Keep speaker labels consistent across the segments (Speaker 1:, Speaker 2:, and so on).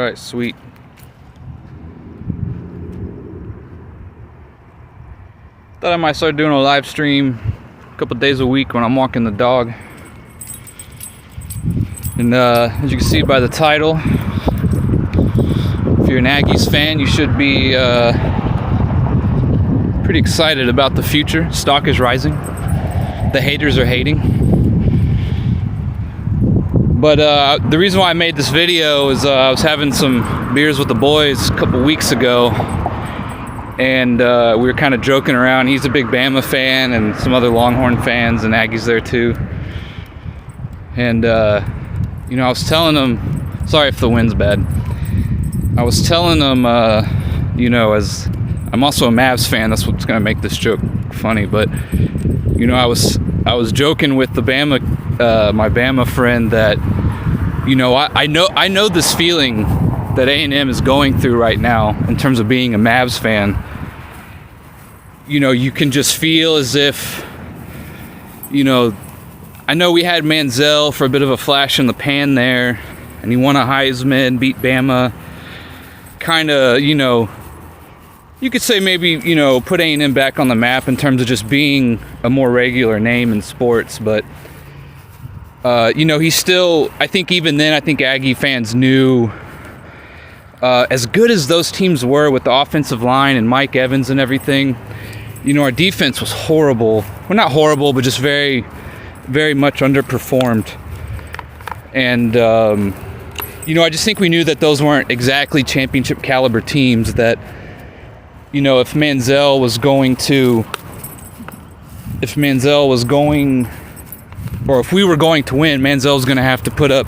Speaker 1: Alright, sweet. Thought I might start doing a live stream a couple days a week when I'm walking the dog. And as you can see by the title, if you're an Aggies fan, you should be pretty excited about the future. Stock is rising. The haters are hating. But the reason why I made this video is I was having some beers with the boys a couple weeks ago, and we were kind of joking around. He's a big Bama fan, and some other Longhorn fans and Aggies there too. And you know, I was telling them, sorry if the wind's bad. I was telling them, you know, as I'm also a Mavs fan, that's what's gonna make this joke funny. But you know, I was joking with the Bama, my Bama friend, that you know, I know this feeling that A&M is going through right now in terms of being a Mavs fan. You know, you can just feel as if, you know, I know we had Manziel for a bit of a flash in the pan there, and he won a Heisman, beat Bama, kind of, you know, you could say maybe, you know, put A&M back on the map in terms of just being a more regular name in sports. But you know, he's still, I think even then, I think Aggie fans knew, as good as those teams were with the offensive line and Mike Evans and everything, you know, our defense was horrible. Well, not horrible, but just very, very much underperformed. And you know, I just think we knew that those weren't exactly championship caliber teams. That, you know, if Manziel was going, or if we were going to win, Manziel's going to have to put up,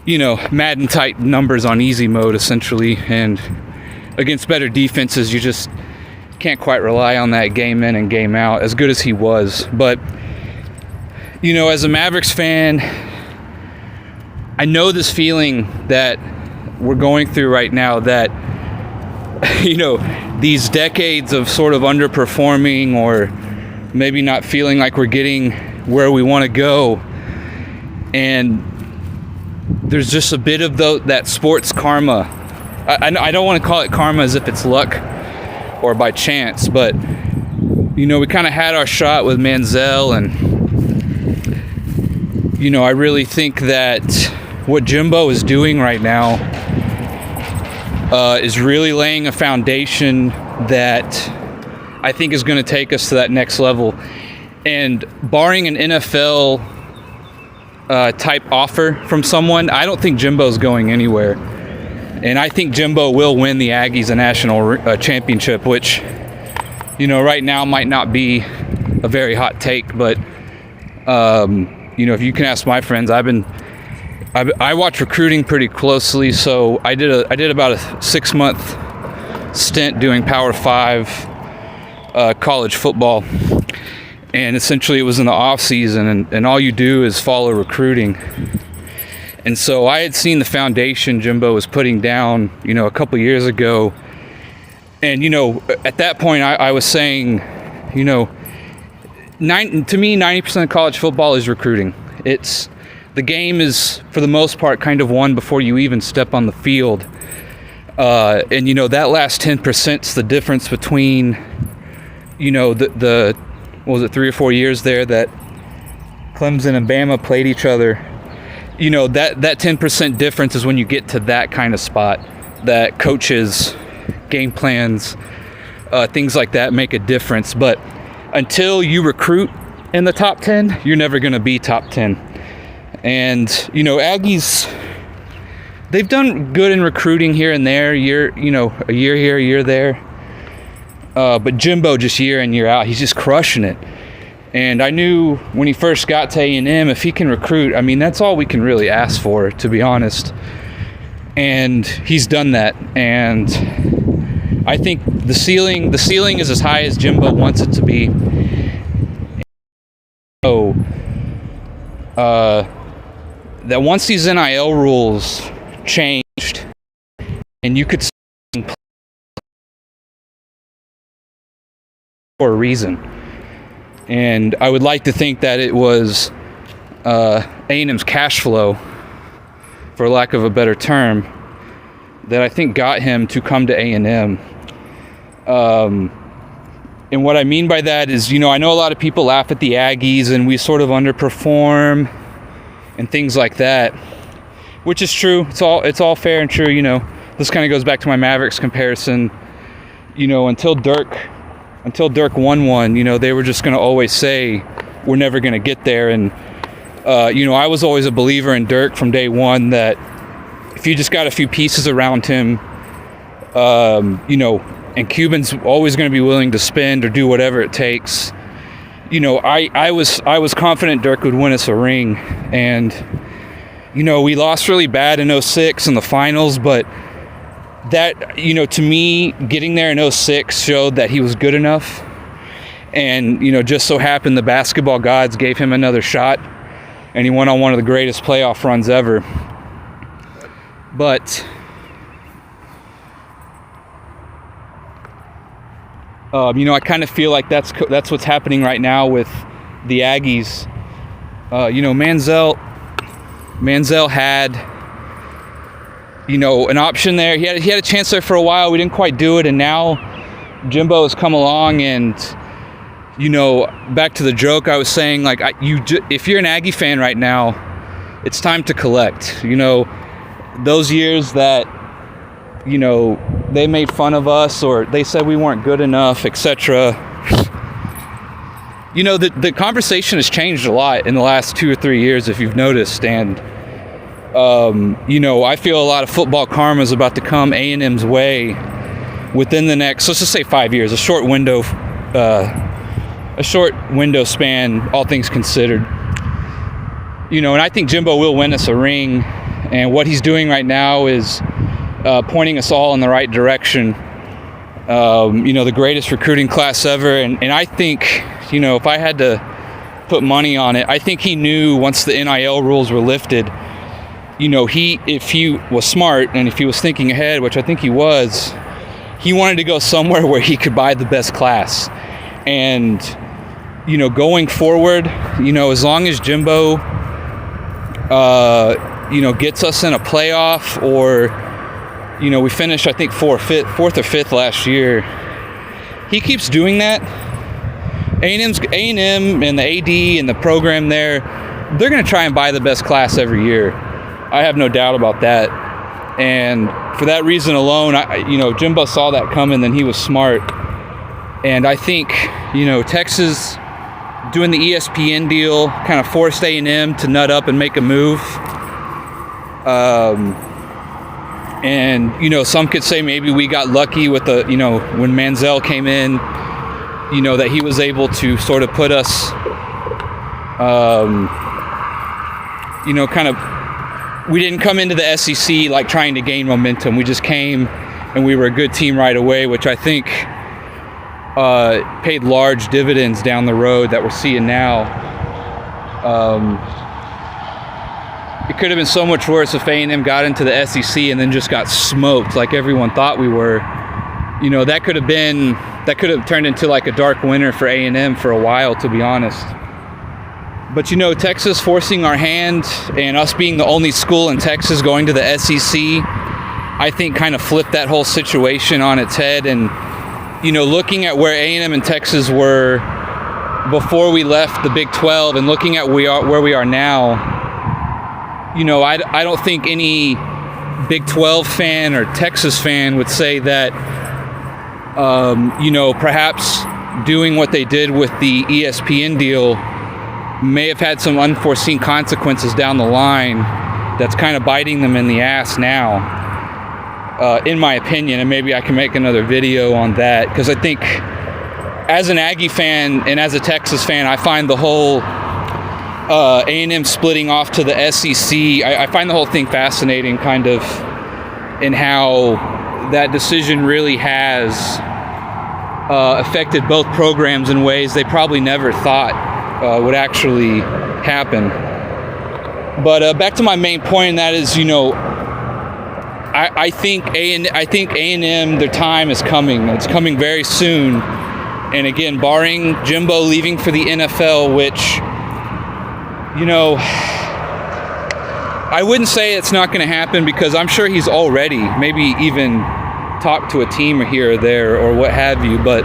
Speaker 1: you know, Madden type numbers on easy mode essentially, and against better defenses you just can't quite rely on that game in and game out, as good as he was. But you know, as a Mavericks fan, I know this feeling that we're going through right now, that you know, these decades of sort of underperforming or maybe not feeling like we're getting where we want to go, and there's just a bit of that sports karma. I don't want to call it karma as if it's luck or by chance, but you know, we kind of had our shot with Manziel, and you know, I really think that what Jimbo is doing right now is really laying a foundation that I think is going to take us to that next level. And barring an NFL type offer from someone, I don't think Jimbo's going anywhere. And I think Jimbo will win the Aggies a national championship, which, you know, right now might not be a very hot take, but you know, if you can ask my friends, I watch recruiting pretty closely. So I did about a 6-month stint doing Power 5 college football. And essentially it was in the off season, and all you do is follow recruiting. And so I had seen the foundation Jimbo was putting down, you know, a couple years ago. And, you know, at that point I was saying, you know, to me, 90% of college football is recruiting. The game is, for the most part, kind of won before you even step on the field. And, you know, that last 10% is the difference between, you know, the what was it, 3 or 4 years there that Clemson and Bama played each other. You know, that 10% difference is when you get to that kind of spot, that coaches, game plans, things like that make a difference. But until you recruit in the top 10, you're never going to be top 10. And, you know, Aggies, they've done good in recruiting here and there, a year here, a year there. But Jimbo, just year in, year out, he's just crushing it. And I knew when he first got to A&M, if he can recruit, I mean, that's all we can really ask for, to be honest. And he's done that. And I think the ceiling is as high as Jimbo wants it to be. So, that once these NIL rules changed, and you could for a reason. And I would like to think that it was A&M's cash flow, for lack of a better term. that I think got him to come to A&M. And what I mean by that is, you know, I know a lot of people laugh at the Aggies and we sort of underperform and things like that, which is true. It's all fair and true. You know, this kind of goes back to my Mavericks comparison. You know, until Dirk won one, you know, they were just going to always say we're never going to get there. And you know, I was always a believer in Dirk from day one, that if you just got a few pieces around him, you know, and Cuban's always going to be willing to spend or do whatever it takes. You know, I was confident Dirk would win us a ring. And, you know, we lost really bad in 06 in the finals, but that, you know, to me, getting there in 06 showed that he was good enough. And, you know, just so happened the basketball gods gave him another shot, and he went on one of the greatest playoff runs ever. But you know, I kind of feel like that's what's happening right now with the Aggies. You know, Manziel had, you know, an option there. He had a chance there for a while. We didn't quite do it, and now Jimbo has come along. And, you know, back to the joke I was saying, like, if you're an Aggie fan right now, it's time to collect. You know, those years that, you know, they made fun of us or they said we weren't good enough, etc. You know, the conversation has changed a lot in the last 2 or 3 years, if you've noticed. And, you know, I feel a lot of football karma is about to come A&M's way within the next, let's just say 5 years, a short window span, all things considered. You know, and I think Jimbo will win us a ring. And what he's doing right now is pointing us all in the right direction. You know, the greatest recruiting class ever. And I think, you know, if I had to put money on it, I think he knew once the NIL rules were lifted, you know, if he was smart and if he was thinking ahead, which I think he was, he wanted to go somewhere where he could buy the best class. And, you know, going forward, you know, as long as Jimbo, you know, gets us in a playoff, or, you know, we finished, I think, fourth or fifth last year. He keeps doing that. A&M and the AD and the program there, they're going to try and buy the best class every year. I have no doubt about that. And for that reason alone, you know, Jimbo saw that coming, and he was smart. And I think, you know, Texas doing the ESPN deal kind of forced A&M to nut up and make a move. And, you know, some could say maybe we got lucky with the, you know, when Manziel came in, you know, that he was able to sort of put us, you know, kind of, we didn't come into the SEC like trying to gain momentum. We just came and we were a good team right away, which I think paid large dividends down the road that we're seeing now. It could have been so much worse if A&M got into the SEC and then just got smoked like everyone thought we were. You know, that could have turned into like a dark winter for A&M for a while, to be honest. But, you know, Texas forcing our hand and us being the only school in Texas going to the SEC, I think kind of flipped that whole situation on its head. And, you know, looking at where A&M and Texas were before we left the Big 12 and looking at where we are now, you know, I don't think any Big 12 fan or Texas fan would say that, you know, perhaps doing what they did with the ESPN deal may have had some unforeseen consequences down the line that's kind of biting them in the ass now, in my opinion. And maybe I can make another video on that, because I think as an Aggie fan and as a Texas fan, I find the whole A&M splitting off to the SEC, I find the whole thing fascinating, kind of, in how that decision really has affected both programs in ways they probably never thought would actually happen. But back to my main point, and that is, you know, I think A&M, their time is coming. It's coming very soon. And again, barring Jimbo leaving for the NFL, which, you know, I wouldn't say it's not going to happen, because I'm sure he's already maybe even talked to a team here or there or what have you. But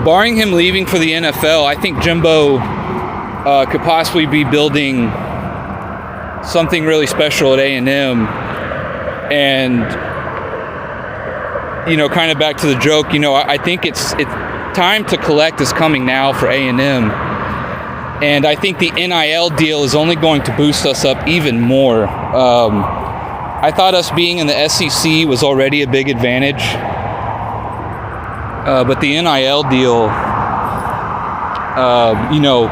Speaker 1: barring him leaving for the NFL, I think Jimbo could possibly be building something really special at A&M. And, you know, kind of back to the joke, you know, I think it's time to collect is coming now for A&M. And I think the NIL deal is only going to boost us up even more. I thought us being in the SEC was already a big advantage. But the NIL deal, you know,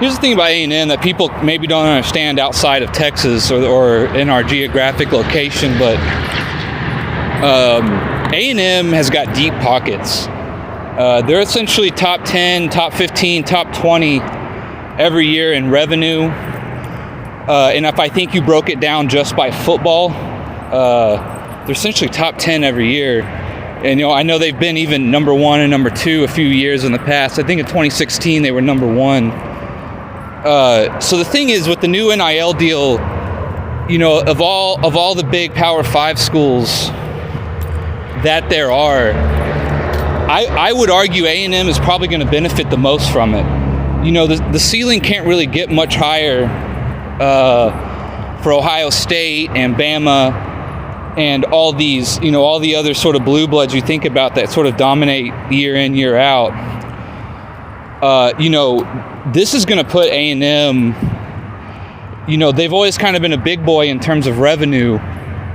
Speaker 1: here's the thing about A&M that people maybe don't understand outside of Texas or in our geographic location, but A&M has got deep pockets. They're essentially top 10, top 15, top 20 every year in revenue. And if I think you broke it down just by football, they're essentially top 10 every year. And, you know, I know they've been even number 1 and number 2 a few years in the past. I think in 2016 they were number 1. So the thing is, with the new NIL deal, you know, of all the big Power 5 schools that there are, I would argue A&M is probably going to benefit the most from it. You know, the ceiling can't really get much higher for Ohio State and Bama and all these, you know, all the other sort of blue bloods you think about that sort of dominate year in, year out. You know, this is going to put A&M, you know, they've always kind of been a big boy in terms of revenue,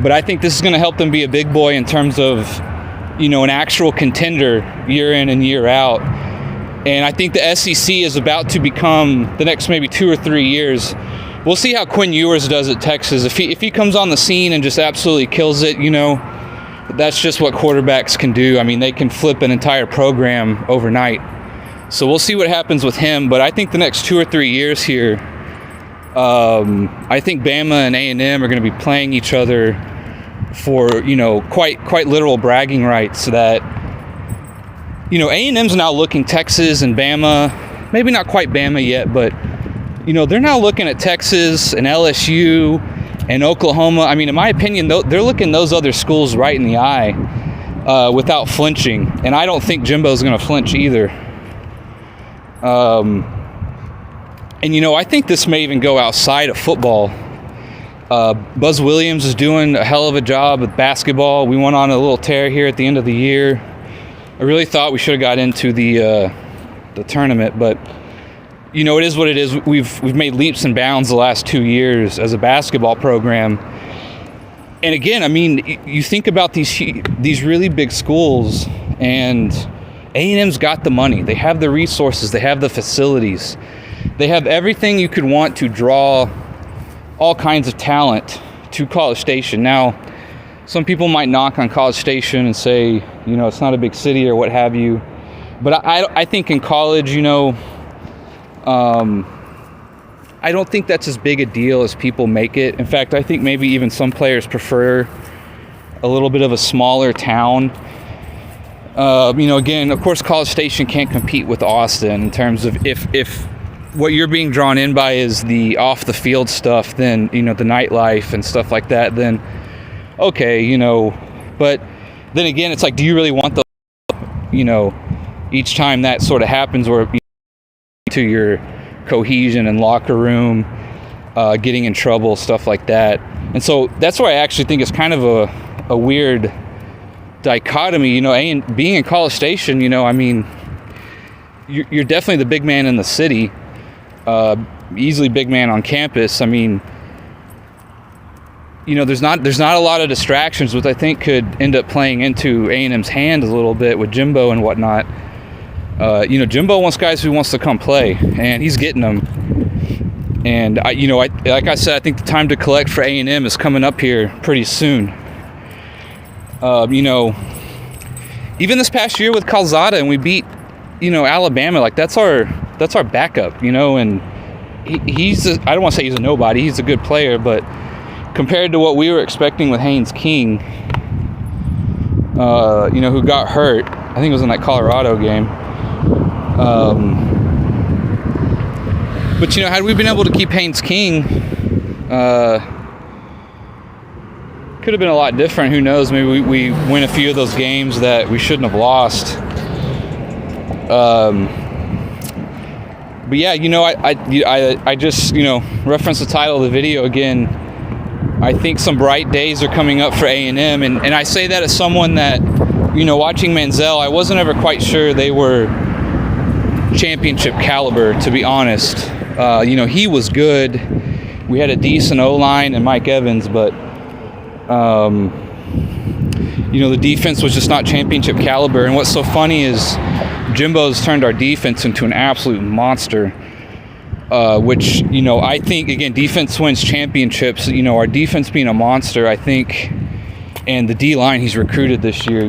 Speaker 1: but I think this is going to help them be a big boy in terms of, you know, an actual contender year in and year out. And I think the SEC is about to become, the next maybe 2 or 3 years, we'll see how Quinn Ewers does at Texas. If he comes on the scene and just absolutely kills it, you know, that's just what quarterbacks can do. I mean, they can flip an entire program overnight. So we'll see what happens with him. But I think the next 2 or 3 years here, I think Bama and A&M are going to be playing each other for, you know, quite literal bragging rights that, you know, A&M's now looking Texas and Bama, maybe not quite Bama yet, but, you know, they're now looking at Texas and LSU and Oklahoma. I mean, in my opinion, they're looking those other schools right in the eye without flinching. And I don't think Jimbo's going to flinch either. And, you know, I think this may even go outside of football. Buzz Williams is doing a hell of a job with basketball. We went on a little tear here at the end of the year. I really thought we should have got into the tournament, but, you know, it is what it is. We've made leaps and bounds the last 2 years as a basketball program. And again, I mean, you think about these really big schools, and A&M's got the money. They have the resources. They have the facilities. They have everything you could want to draw all kinds of talent to College Station. Now, some people might knock on College Station and say, you know, it's not a big city or what have you. But I think in college, you know, I don't think that's as big a deal as people make it. In fact, I think maybe even some players prefer a little bit of a smaller town. You know, again, of course, College Station can't compete with Austin in terms of if what you're being drawn in by is the off-the-field stuff, then, you know, the nightlife and stuff like that, then okay, you know, but then again, it's like, do you really want the, you know, each time that sort of happens where to your cohesion and locker room, getting in trouble, stuff like that. And so that's why I actually think it's kind of a weird dichotomy, you know, and being in College Station, you know, I mean, you're definitely the big man in the city, easily big man on campus. I mean, you know, there's not a lot of distractions, which I think could end up playing into A&M's hand a little bit with Jimbo and whatnot. You know, Jimbo wants guys who wants to come play, and he's getting them. And like I said, I think the time to collect for A&M is coming up here pretty soon. You know, even this past year with Calzada, and we beat, you know, Alabama. Like that's our backup, you know, and he's I don't want to say he's a nobody. He's a good player, but compared to what we were expecting with Haynes King, you know, who got hurt, I think it was in that Colorado game. But, you know, had we been able to keep Haynes King, could have been a lot different. Who knows? Maybe we win a few of those games that we shouldn't have lost. But yeah, I just, reference the title of the video again. I think some bright days are coming up for A&M, and I say that as someone that, watching Manziel, I wasn't ever quite sure they were championship caliber, to be honest. He was good. We had a decent O-line and Mike Evans, but the defense was just not championship caliber. And what's so funny is Jimbo's turned our defense into an absolute monster, which, I think, again, defense wins championships. Our defense being a monster, I think, and the D-line he's recruited this year,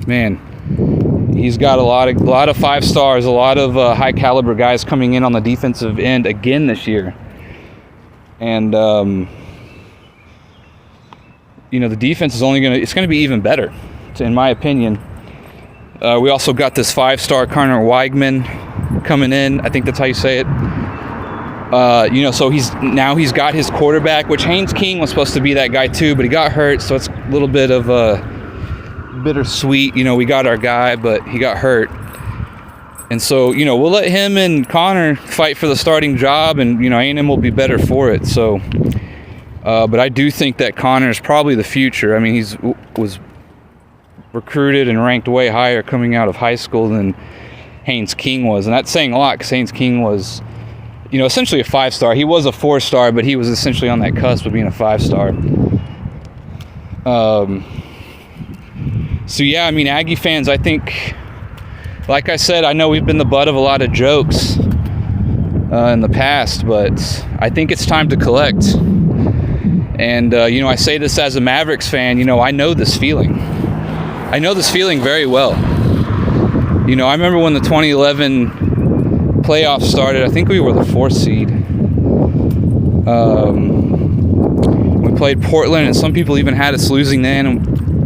Speaker 1: man, he's got a lot of 5 stars, a lot of high caliber guys coming in on the defensive end again this year. And, the defense is it's going to be even better, in my opinion. We also got this 5-star Connor Weigman coming in. I think that's how you say it. So he's got his quarterback, which Haynes King was supposed to be that guy too, but he got hurt, so it's a little bit of a bittersweet. We got our guy, but he got hurt. And so, we'll let him and Connor fight for the starting job, and, A&M will be better for it. So, but I do think that Connor is probably the future. I mean, was recruited and ranked way higher coming out of high school than Haynes King was. And that's saying a lot, because Haynes King was, essentially a 5-star. He was a 4-star, but he was essentially on that cusp of being a 5-star. So, yeah, I mean, Aggie fans, I think, like I said, I know we've been the butt of a lot of jokes in the past, but I think it's time to collect. And, I say this as a Mavericks fan, I know this feeling. I know this feeling very well. I remember when the 2011 playoffs started, I think we were the 4th seed. We played Portland, and some people even had us losing then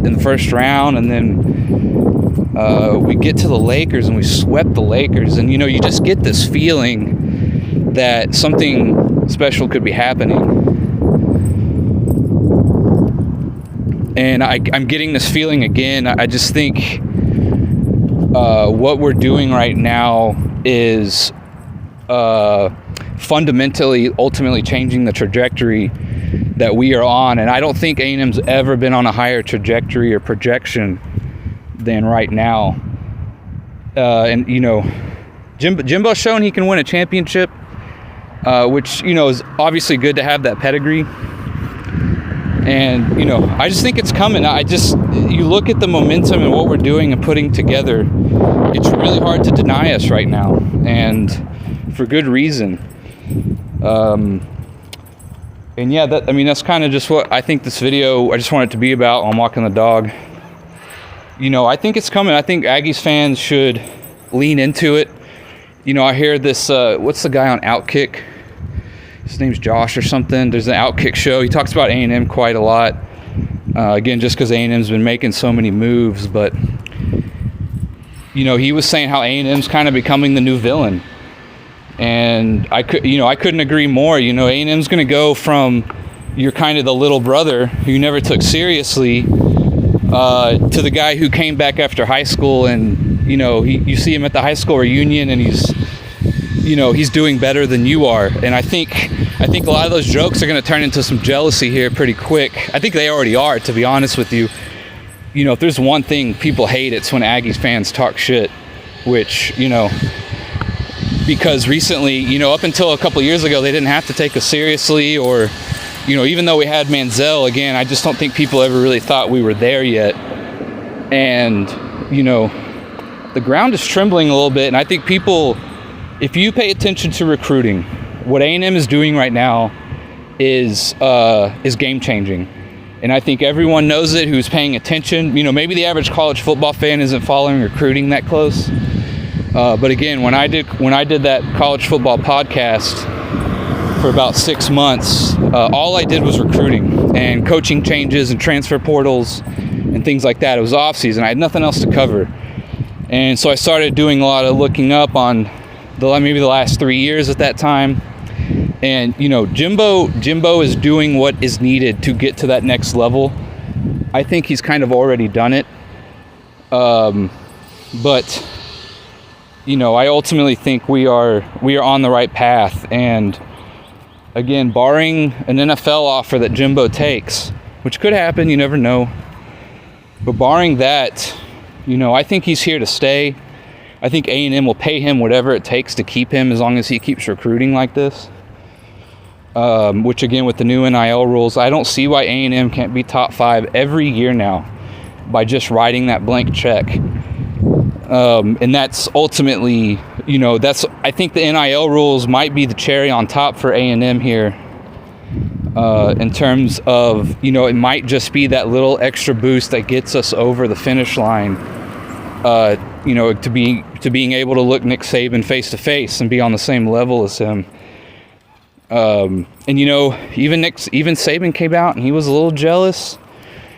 Speaker 1: in the first round, and then we get to the Lakers and we swept the Lakers, and you just get this feeling that something special could be happening. And I'm getting this feeling again. I just think what we're doing right now is fundamentally, ultimately changing the trajectory that we are on. And I don't think A&M's ever been on a higher trajectory or projection than right now. And, Jimbo's shown he can win a championship, which, is obviously good to have that pedigree. And, I just think it's coming. You look at the momentum and what we're doing and putting together, it's really hard to deny us right now, and for good reason. And yeah, that's kind of just what I think this video, I just want it to be about. I'm walking the dog. I think it's coming. I think Aggies fans should lean into it. I hear this, what's the guy on Outkick? His name's Josh or something. There's an Outkick show. He talks about A&M quite a lot. Again, just because A&M's been making so many moves. But, he was saying how A&M's kind of becoming the new villain. And I couldn't agree more. A&M's going to go from you're kind of the little brother who you never took seriously to the guy who came back after high school, and, you see him at the high school reunion, and he's doing better than you are. And I think a lot of those jokes are going to turn into some jealousy here pretty quick. I think they already are, to be honest with you. If there's one thing people hate, it's when Aggies fans talk shit, which, because recently, up until a couple of years ago, they didn't have to take us seriously, or, even though we had Manziel, again, I just don't think people ever really thought we were there yet. And, the ground is trembling a little bit, and I think people, if you pay attention to recruiting, what A&M is doing right now is game changing. And I think everyone knows it who's paying attention. Maybe the average college football fan isn't following recruiting that close. But again, when I did that college football podcast for about 6 months, all I did was recruiting and coaching changes and transfer portals and things like that. It was off season. I had nothing else to cover. And so I started doing a lot of looking up on maybe the last 3 years at that time. And, you know, Jimbo is doing what is needed to get to that next level. I think he's kind of already done it. But, you know, I ultimately think we are on the right path. And again, barring an NFL offer that Jimbo takes, which could happen, you never know. But barring that, you know, I think he's here to stay. I think A&M will pay him whatever it takes to keep him as long as he keeps recruiting like this. Which again, with the new NIL rules, I don't see why A&M can't be top 5 every year now by just writing that blank check. And that's ultimately, you know, I think the NIL rules might be the cherry on top for A&M here. In terms of, you know, it might just be that little extra boost that gets us over the finish line, you know, to being able to look Nick Saban face to face and be on the same level as him. And you know, even Saban came out and he was a little jealous.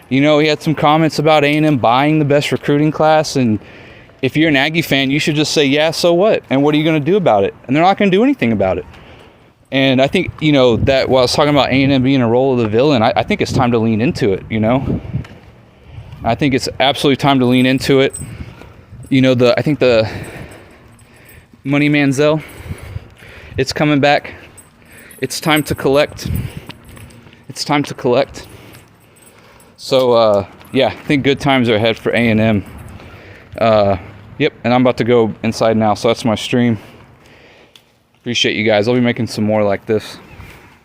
Speaker 1: You know, he had some comments about A&M buying the best recruiting class, and if you're an Aggie fan, you should just say, yeah, so what? And what are you going to do about it? And they're not going to do anything about it. And I think, you know, that while I was talking about A&M being a role of the villain, I think it's time to lean into it, you know? I think it's absolutely time to lean into it. You know, I think the Money Manziel, it's coming back. It's time to collect. It's time to collect. So, yeah, I think good times are ahead for A&M. Yep, and I'm about to go inside now, so that's my stream. Appreciate you guys. I'll be making some more like this.